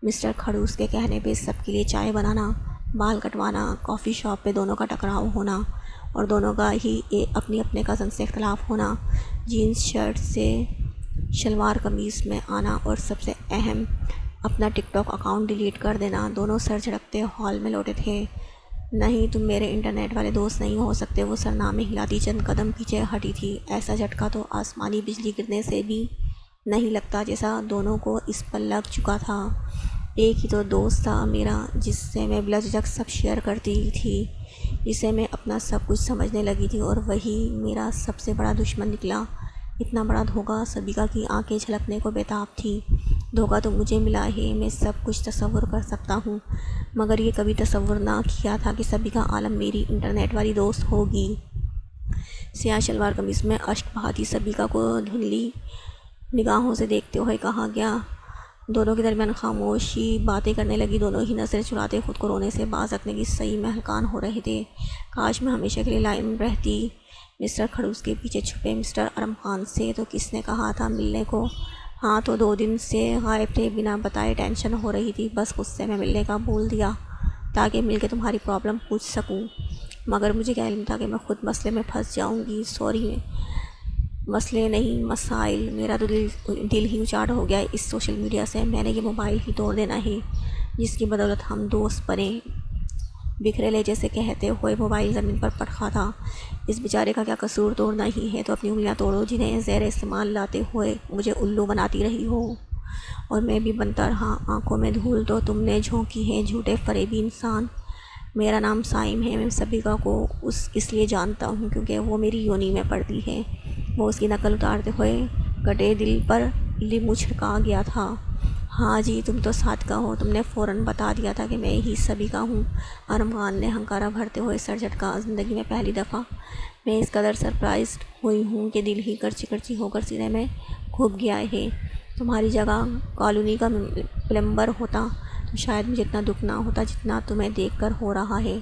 مسٹر کھڑوس کے کہنے پہ سب کے لیے چائے بنانا، بال کٹوانا، کافی شاپ پہ دونوں کا ٹکراؤ ہونا اور دونوں کا ہی اپنے کزن سے اختلاف ہونا، جینز شرٹ سے شلوار قمیض میں آنا اور سب سے اہم اپنا ٹک ٹاک اکاؤنٹ ڈیلیٹ کر دینا۔ دونوں سر جھٹکتے ہال میں لوٹے تھے۔ نہیں، تم میرے انٹرنیٹ والے دوست نہیں ہو سکتے۔ وہ سرنامے ہلاتی چند قدم پیچھے ہٹی تھی۔ ایسا جھٹکا تو آسمانی بجلی گرنے سے بھی نہیں لگتا جیسا دونوں کو اس پر لگ چکا تھا۔ ایک ہی تو دوست تھا میرا، جس سے میں بلا جھجک سب شیئر کرتی تھی، جسے میں اپنا سب کچھ سمجھنے لگی تھی، اور وہی میرا سب سے بڑا دشمن نکلا۔ اتنا بڑا دھوکہ! سبیکا کی آنکھیں چھلکنے کو بےتاب تھیں۔ دھوکہ تو مجھے ملا ہے، میں سب کچھ تصور کر سکتا ہوں، مگر یہ کبھی تصور نہ کیا تھا کہ سبیکا عالم میری انٹرنیٹ والی دوست ہوگی۔ سیاہ شلوار قمیض میں اشک بہاتی سبیکا کو دھندلی نگاہوں سے دیکھتے ہوئے کہا گیا۔ دونوں کے درمیان خاموشی باتیں کرنے لگی۔ دونوں ہی نظریں چراتے خود کو رونے سے باز رکھنے کی صحیح میں ہلکان ہو رہے تھے۔ کاش میں ہمیشہ کے لیے لائن رہتی مسٹر کھڑوس کے پیچھے چھپے مسٹر ارم خان سے تو کس نے کہا تھا ملنے کو؟ ہاں تو 2 دن سے غائب تھے، بنا بتائے ٹینشن ہو رہی تھی، بس غصے میں ملنے کا بول دیا تاکہ مل کے تمہاری پرابلم پوچھ سکوں، مگر مجھے کیا علم تھا کہ میں خود مسئلے میں پھنس جاؤں گی۔ سوری، مسئلے نہیں مسائل۔ میرا تو دل ہی اچاٹ ہو گیا اس سوشل میڈیا سے۔ میں نے یہ موبائل ہی توڑ دینا ہے جس کی بدولت ہم دوست بنے۔ بکھرے لہجے سے کہتے ہوئے موبائل زمین پر پٹکا تھا۔ اس بیچارے کا کیا قصور؟ توڑنا ہی ہے تو اپنی انگلیاں توڑو جنہیں زیر استعمال لاتے ہوئے مجھے الو بناتی رہی ہو، اور میں بھی بنتا رہا۔ آنکھوں میں دھول تو تم نے جھونکی ہے، جھوٹے فریبی انسان۔ میرا نام سائم ہے۔ میں سبیکا کو اس لیے جانتا ہوں کیونکہ وہ میری یونی میں پڑتی ہے۔ وہ اس کی نقل اتارتے ہوئے کٹے دل پر لیمو چھڑکا گیا تھا۔ ہاں جی، تم تو صادقہ ہو، تم نے فوراً بتا دیا تھا کہ میں ہی سبیکا ہوں۔ ارم خان نے ہنکارہ بھرتے ہوئے سر جھٹکا۔ زندگی میں پہلی دفعہ میں اس قدر سرپرائزڈ ہوئی ہوں کہ دل ہی کرچی کرچی ہو کر سینے میں گھب گیا ہے۔ تمہاری جگہ کالونی کا پلمبر ہوتا تو شاید مجھے اتنا دکھ نہ ہوتا جتنا تمہیں دیکھ کر ہو رہا ہے۔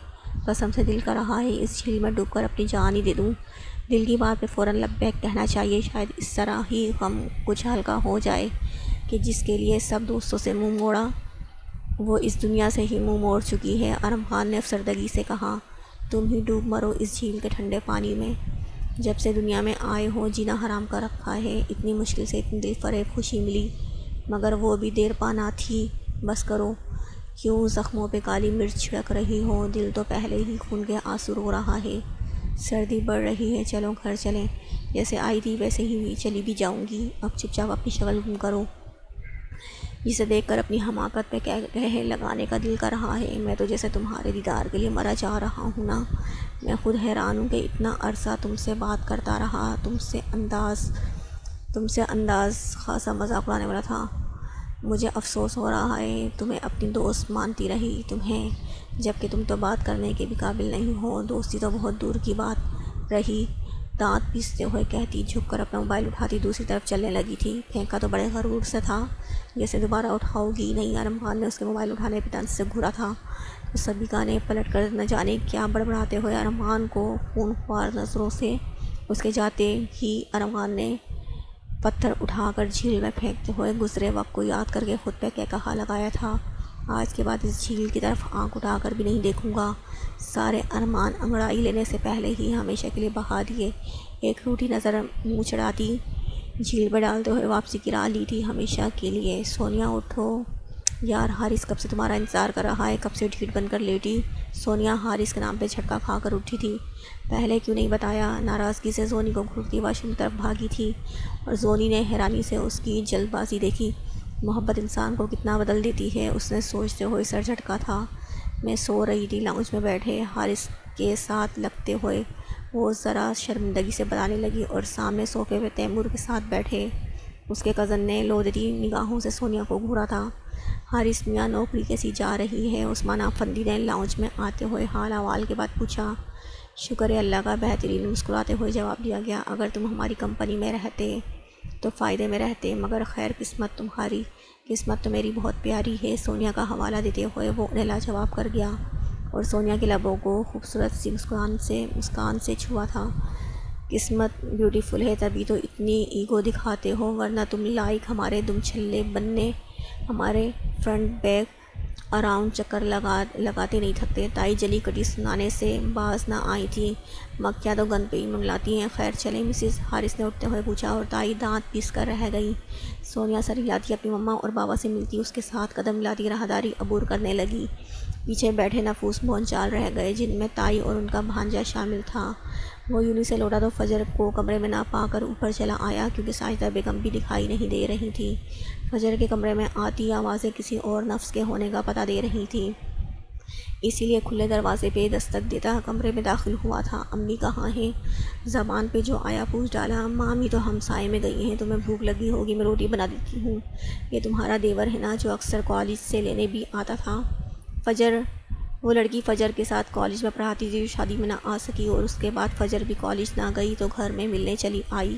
قسم سے دل کر رہا ہے اس جھیل میں ڈوب کر اپنی جان ہی دے دوں۔ دل کی بات پہ فوراً لبیک کہنا چاہیے، شاید اس طرح ہی غم کچھ ہلکا ہو جائے کہ جس کے لیے سب دوستوں سے منہ موڑا وہ اس دنیا سے ہی منہ موڑ چکی ہے۔ ارم خان نے افسردگی سے کہا، تم ہی ڈوب مرو اس جھیل کے ٹھنڈے پانی میں۔ جب سے دنیا میں آئے ہو جینا حرام کر رکھا ہے۔ اتنی مشکل سے اتنی دل فریب خوشی ملی، مگر وہ بھی دیر پا نہ تھی۔ بس کرو، کیوں زخموں پہ کالی مرچ چھڑک رہی ہو؟ دل تو پہلے ہی خون کے آنسو رو رہا ہے۔ سردی بڑھ رہی ہے، چلو گھر چلیں۔ جیسے آئی تھی ویسے ہی چلی بھی جاؤں گی۔ اب چپ چاپ اپنی شکل گم کرو۔ جسے دیکھ کر اپنی حماقت پہ کہہ لگانے کا دل کر رہا ہے۔ میں تو جیسے تمہارے دیدار کے لیے مرا جا رہا ہوں نا۔ میں خود حیران ہوں کہ اتنا عرصہ تم سے بات کرتا رہا، تم سے انداز خاصا مذاق اڑانے والا تھا۔ مجھے افسوس ہو رہا ہے تمہیں اپنی دوست مانتی رہی تمہیں، جبکہ تم تو بات کرنے کے بھی قابل نہیں ہو۔ دوستی تو بہت دور کی بات رہی، دانت پیستے ہوئے کہتی، جھک کر اپنا موبائل اٹھاتی دوسری طرف چلنے لگی تھی۔ پھینکا تو بڑے غرور سے تھا، جیسے دوبارہ اٹھاؤ گی نہیں۔ ارم خان نے اس کے موبائل اٹھانے پہ طنز سے گھورا تھا تو سبھی گانے پلٹ کر نہ جانے کیا بڑبڑاتے ہوئے ارمان کو خونخوار نظروں سے اس کے جاتے ہی ارمان نے پتھر اٹھا کر جھیل میں پھینکتے ہوئے گزرے وقت کو یاد کر کے خود پہ کہا لگایا تھا، آج کے بعد اس جھیل کی طرف آنکھ اٹھا کر بھی نہیں دیکھوں گا۔ سارے ارمان انگڑائی لینے سے پہلے ہی ہمیشہ کے لیے بہا دیے۔ ایک روٹھی نظر منہ چڑھاتی جھیل پہ ڈالتے ہوئے واپسی کی راہ لی تھی ہمیشہ کے لیے۔ سونیا اٹھو یار، حارث کب سے تمہارا انتظار کر رہا ہے، کب سے ڈھیٹ بن کر لیٹی۔ سونیا حارث کے نام پہ جھٹکا کھا کر اٹھی تھی۔ پہلے کیوں نہیں بتایا؟ ناراضگی سے زونی کو گھورتی واش روم کی طرف بھاگی تھی اور زونی نے حیرانی سے اس کی جلد بازی دیکھی۔ محبت انسان کو کتنا بدل دیتی ہے، اس نے سوچتے ہوئے سر جھٹکا تھا۔ میں سو رہی تھی، لاؤنج میں بیٹھے حارث کے ساتھ لگتے ہوئے وہ ذرا شرمندگی سے بتانے لگی، اور سامنے صوفے پہ تیمور کے ساتھ بیٹھے اس کے کزن نے لودتی نگاہوں سے سونیا کو گھورا تھا۔ حارث میاں نوکری کیسی جا رہی ہے؟ عثمان افندی نے لاؤنج میں آتے ہوئے حال احوال کے بعد پوچھا۔ شکر ہے اللہ کا، بہترین، مسکراتے ہوئے جواب دیا گیا۔ اگر تم ہماری کمپنی میں رہتے تو فائدے میں رہتے، مگر خیر قسمت تمہاری، قسمت تو میری بہت پیاری ہے۔ سونیا کا حوالہ دیتے ہوئے وہ انہیں لاجواب کر گیا اور سونیا کے لبوں کو خوبصورت سی مسکان سے چھوا تھا۔ قسمت بیوٹیفل ہے تبھی تو اتنی ایگو دکھاتے ہو، ورنہ تم لائق ہمارے دم چھلے بننے ہمارے فرنٹ بیک اراؤنڈ چکر لگاتے نہیں تھکتے۔ تائی جلی کٹی سنانے سے باز نہ آئی تھی، مکھیاں تو گند پہ ہی منڈلاتی ہیں۔ خیر چلیں مسز، حارث نے اٹھتے ہوئے پوچھا، اور تائی دانت پیس کر رہ گئی؟ سونیا سر ہلاتی اپنی مما اور بابا سے ملتی اس کے ساتھ قدم ملاتی راہداری عبور کرنے لگی۔ پیچھے بیٹھے نفوس بھونچال رہ گئے، جن میں تائی اور ان کا بھانجا شامل تھا۔ وہ یونی سے لوٹا تو فجر کو کمرے میں نہ پا کر اوپر چلا آیا، کیونکہ ساجدہ بیگم بھی دکھائی نہیں دے رہی تھی۔ فجر کے کمرے میں آتی آوازیں کسی اور نفس کے ہونے کا پتہ دے رہی تھیں، اسی لیے کھلے دروازے پہ دستک دیتا کمرے میں داخل ہوا تھا۔ امی کہاں ہیں؟ زبان پہ جو آیا پوچھ ڈالا۔ مامی تو ہمسائے میں گئی ہیں، تمہیں بھوک لگی ہوگی، میں روٹی بنا دیتی ہوں۔ یہ تمہارا دیور ہے نا جو اکثر کالج سے لینے بھی آتا تھا؟ وہ لڑکی فجر کے ساتھ کالج میں پڑھاتی تھی جو شادی میں نہ آ سکی، اور اس کے بعد فجر بھی کالج نہ گئی تو گھر میں ملنے چلی آئی،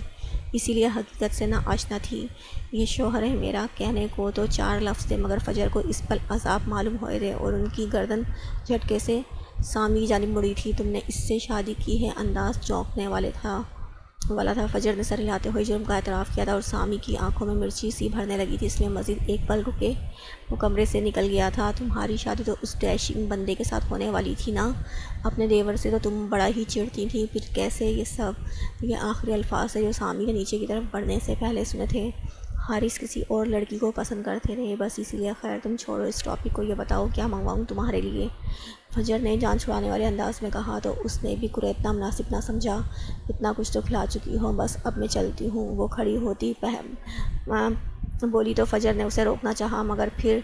اسی لیے حقیقت سے نہ آشنا تھی۔ یہ شوہر ہے میرا، کہنے کو تو 4 لفظ تھے، مگر فجر کو اس پل عذاب معلوم ہوئے تھے اور ان کی گردن جھٹکے سے سامی کی جانب مڑی تھی۔ تم نے اس سے شادی کی ہے؟ انداز چونکنے والا تھا۔ فجر نے سر ہلاتے ہوئے جرم کا اعتراف کیا تھا، اور سامی کی آنکھوں میں مرچی سی بھرنے لگی تھی، اس لیے مزید ایک پل رکے وہ کمرے سے نکل گیا تھا۔ تمہاری شادی تو اس ڈیشنگ بندے کے ساتھ ہونے والی تھی نا؟ اپنے دیور سے تو تم بڑا ہی چڑھتی تھی، پھر کیسے یہ سب؟ یہ آخری الفاظ تھے جو سامی نے نیچے کی طرف بڑھنے سے پہلے سنے تھے۔ حارث کسی اور لڑکی کو پسند کرتے رہے بس اسی لیے۔ خیر تم چھوڑو اس ٹاپک کو، یہ بتاؤ کیا منگواؤں تمہارے لیے؟ فجر نے جان چھڑانے والے انداز میں کہا تو اس نے بھی اتنا مناسب نہ سمجھا۔ اتنا کچھ تو کھلا چکی ہو، بس اب میں چلتی ہوں۔ وہ کھڑی ہوتی بولی تو فجر نے اسے روکنا چاہا، مگر پھر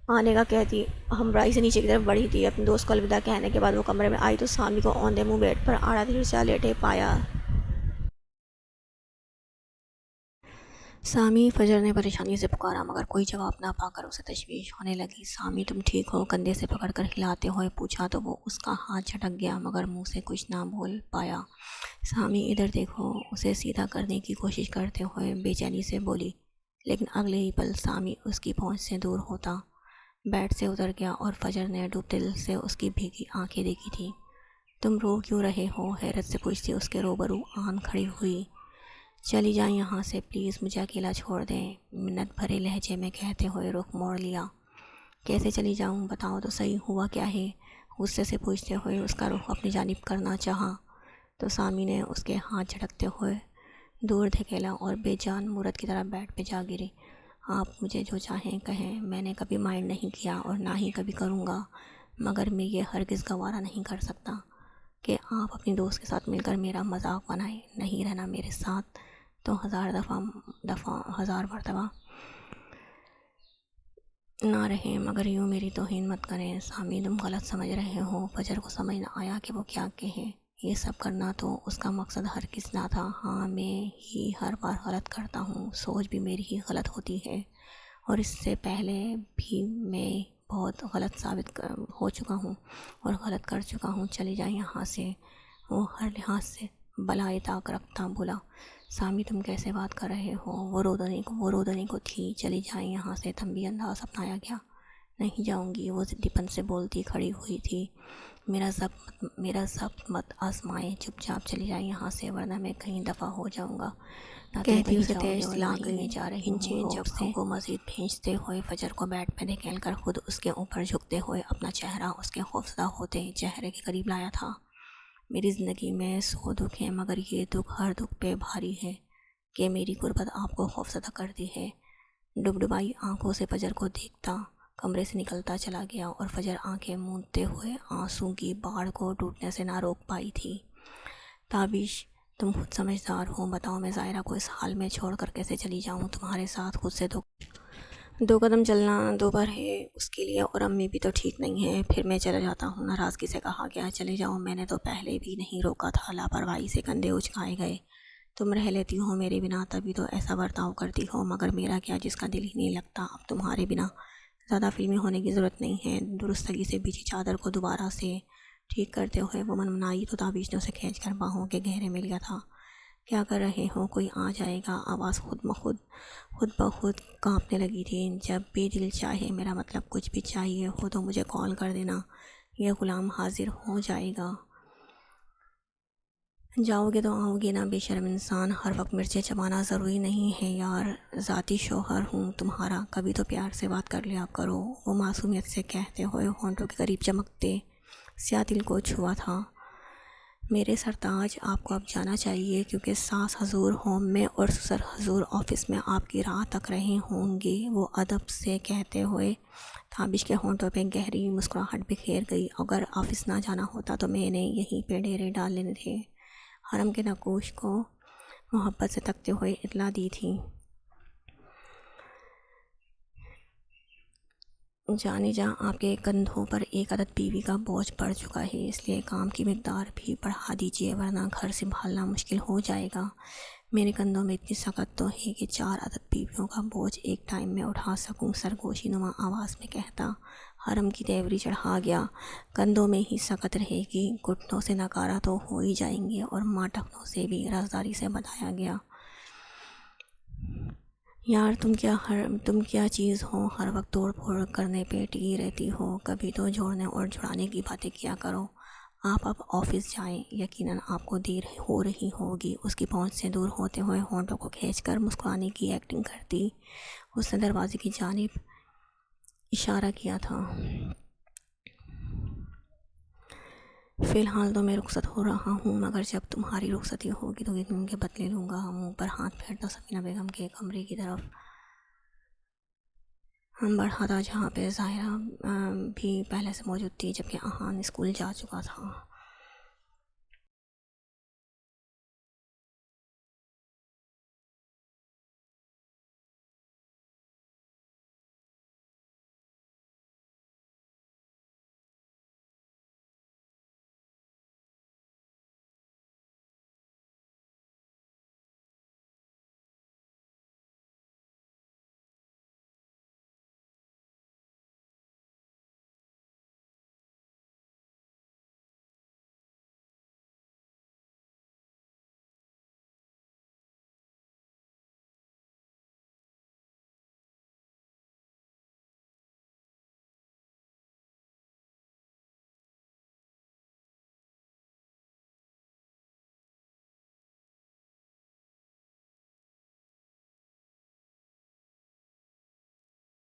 آنے کا کہتی ہمراہی سے نیچے کی طرف بڑھی تھی۔ اپنے دوست کو الوداع کہنے کے بعد وہ کمرے میں آئی تو سامی کو اوندھے منہ بیڈ پر آڑا ترچھا لیٹے پایا۔ سامی، فجر نے پریشانی سے پکارا، مگر کوئی جواب نہ پا کر اسے تشویش ہونے لگی۔ سامی تم ٹھیک ہو؟ کندھے سے پکڑ کر ہلاتے ہوئے پوچھا تو وہ اس کا ہاتھ جھٹک گیا، مگر منہ سے کچھ نہ بول پایا۔ سامی ادھر دیکھو، اسے سیدھا کرنے کی کوشش کرتے ہوئے بے چینی سے بولی، لیکن اگلے ہی پل سامی اس کی پہنچ سے دور ہوتا بیڈ سے اتر گیا، اور فجر نے ڈوبتے دل سے اس کی بھیگی آنکھیں دیکھی تھی۔ تم رو کیوں رہے ہو؟ حیرت سے پوچھتی اس کے روبرو آن کھڑی ہوئی۔ چلی جائیں یہاں سے پلیز، مجھے اکیلا چھوڑ دیں، منت بھرے لہجے میں کہتے ہوئے رخ موڑ لیا۔ کیسے چلی جاؤں؟ بتاؤ تو صحیح، ہوا کیا ہے؟ غصے سے پوچھتے ہوئے اس کا رخ اپنی جانب کرنا چاہا تو سامی نے اس کے ہاتھ جھٹکتے ہوئے دور دھکیلا اور بے جان مورت کی طرح بیڈ پہ جا گری۔ آپ مجھے جو چاہیں کہیں، میں نے کبھی مائنڈ نہیں کیا اور نہ ہی کبھی کروں گا، مگر میں یہ ہرگز گوارا نہیں کر سکتا کہ آپ اپنی دوست کے ساتھ مل کر میرا مذاق بنائیں۔ نہیں رہنا میرے ساتھ تو ہزار مرتبہ نہ رہیں، مگر یوں میری توہین مت کریں سامی، تم غلط سمجھ رہے ہو۔ فجر کو سمجھ نہ آیا کہ وہ کیا کہے۔ یہ سب کرنا تو اس کا مقصد ہرگز نہ تھا۔ ہاں، میں ہی ہر بار غلط کرتا ہوں، سوچ بھی میری ہی غلط ہوتی ہے، اور اس سے پہلے بھی میں بہت غلط ثابت ہو چکا ہوں اور غلط کر چکا ہوں۔ چلی جائیں یہاں سے۔ وہ ہر لحاظ سے بلائے طاق رکھتا بولا۔ سامی، تم کیسے بات کر رہے ہو؟ وہ رودنی کو تھی۔ چلی جائیں یہاں سے، تم بھی انداز اپنایا گیا۔ نہیں جاؤں گی، وہ ضدی پن سے بولتی کھڑی ہوئی تھی۔ میرا ضبط مت آزمائیں، چپ چاپ چلی جائیں یہاں سے، ورنہ میں کہیں دفع ہو جاؤں گا۔ نہ تم کہتی کہیں اسے جاؤ گے تیز اور چلا نہ ہی گئی۔ میں جا رہی ہنچے ہوں۔ جب روب کو مزید بھینچتے ہوئے فجر کو بیڈ پہ دھکیل کر خود اس کے اوپر جھکتے ہوئے اپنا چہرہ اس کے خوفزدہ ہوتے چہرے کے قریب لایا تھا۔ میری زندگی میں 100 دکھ ہیں، مگر یہ دکھ ہر دکھ پہ بھاری ہے کہ میری غربت آپ کو خوفزدہ کرتی ہے۔ ڈبڈبائی آنکھوں سے فجر کو دیکھتا کمرے سے نکلتا چلا گیا، اور فجر آنکھیں موندتے ہوئے آنسوں کی باڑھ کو ٹوٹنے سے نہ روک پائی تھی۔ تابش، تم خود سمجھدار ہو، بتاؤ میں ظاہرہ کو اس حال میں چھوڑ کر کیسے چلی جاؤں؟ تمہارے ساتھ خود سے دو قدم چلنا دوبار ہے اس کے لیے، اور امی بھی تو ٹھیک نہیں ہے۔ پھر میں چلا جاتا ہوں، ناراضگی سے کہا گیا۔ چلے جاؤ، میں نے تو پہلے بھی نہیں روکا تھا۔ لاپرواہی سے کندھے اچکائے گئے۔ تم رہ لیتی ہو میرے بنا، تبھی تو ایسا برتاؤ کرتی ہو، مگر میرا کیا، جس کا دل ہی نہیں لگتا اب تمہارے بنا۔ زیادہ فلمی ہونے کی ضرورت نہیں ہے۔ درستگی سے بچھی چادر کو دوبارہ سے ٹھیک کرتے ہوئے وہ منمنائی تو تابش نے اسے کھینچ کر باہوں کے گہرے میں لیا تھا۔ کیا کر رہے ہو؟ کوئی آ جائے گا؟ آواز خود بخود کانپنے لگی تھی۔ جب بھی دل چاہے، میرا مطلب کچھ بھی چاہیے ہو تو مجھے کال کر دینا، یہ غلام حاضر ہو جائے گا۔ جاؤ گے تو آؤ گے نا، بے شرم انسان، ہر وقت مرچیں چبانا ضروری نہیں ہے یار، ذاتی شوہر ہوں تمہارا، کبھی تو پیار سے بات کر لیا کرو، وہ معصومیت سے کہتے ہوئے ہونٹوں کے قریب چمکتے سیاہ دل کو چھوا تھا۔ میرے سرتاج، آپ کو اب جانا چاہیے، کیونکہ ساس حضور ہوم میں اور سسر حضور آفس میں آپ کی راہ تک رہے ہوں گے، وہ ادب سے کہتے ہوئے۔ تابش کے ہونٹوں پہ گہری مسکراہٹ بکھیر گئی۔ اگر آفس نہ جانا ہوتا تو میں نے یہیں پہ ڈیرے ڈال لینے تھے، حرم کے نقوش کو محبت سے تکتے ہوئے اطلاع دی تھی۔ جانے جا، آپ کے کندھوں پر ایک عدد بیوی کا بوجھ پڑ چکا ہے، اس لیے کام کی مقدار بھی بڑھا دیجیے، ورنہ گھر سنبھالنا مشکل ہو جائے گا۔ میرے کندھوں میں اتنی سکت تو ہے کہ 4 عدد بیویوں کا بوجھ ایک ٹائم میں اٹھا سکوں، سرگوشی نما آواز میں کہتا۔ حرم کی تیوری چڑھا گیا۔ کندھوں میں ہی سکت رہے گی، گھٹنوں سے نکارا تو ہو ہی جائیں گے، اور ماٹکنوں سے بھی، رازداری سے بتایا گیا۔ یار، تم کیا چیز ہو، ہر وقت توڑ پھوڑ کرنے پہ ٹکی رہتی ہو، کبھی تو جوڑنے اور جڑانے کی باتیں کیا کرو۔ آپ اب آفس جائیں، یقیناً آپ کو دیر ہو رہی ہوگی۔ اس کی پہنچ سے دور ہوتے ہوئے ہونٹوں کو کھینچ کر مسکرانے کی ایکٹنگ کرتی اس نے دروازے کی جانب اشارہ کیا تھا۔ فی الحال تو میں رخصت ہو رہا ہوں، مگر جب تمہاری رخصتی ہوگی تو یقین کے بدلے لوں گا۔ منہ پر ہاتھ پھیرتا سکینہ بیگم کے کمرے کی طرف بڑھا تھا، جہاں پہ ظاہرہ بھی پہلے سے موجود تھی، جبکہ احان اسکول جا چکا تھا۔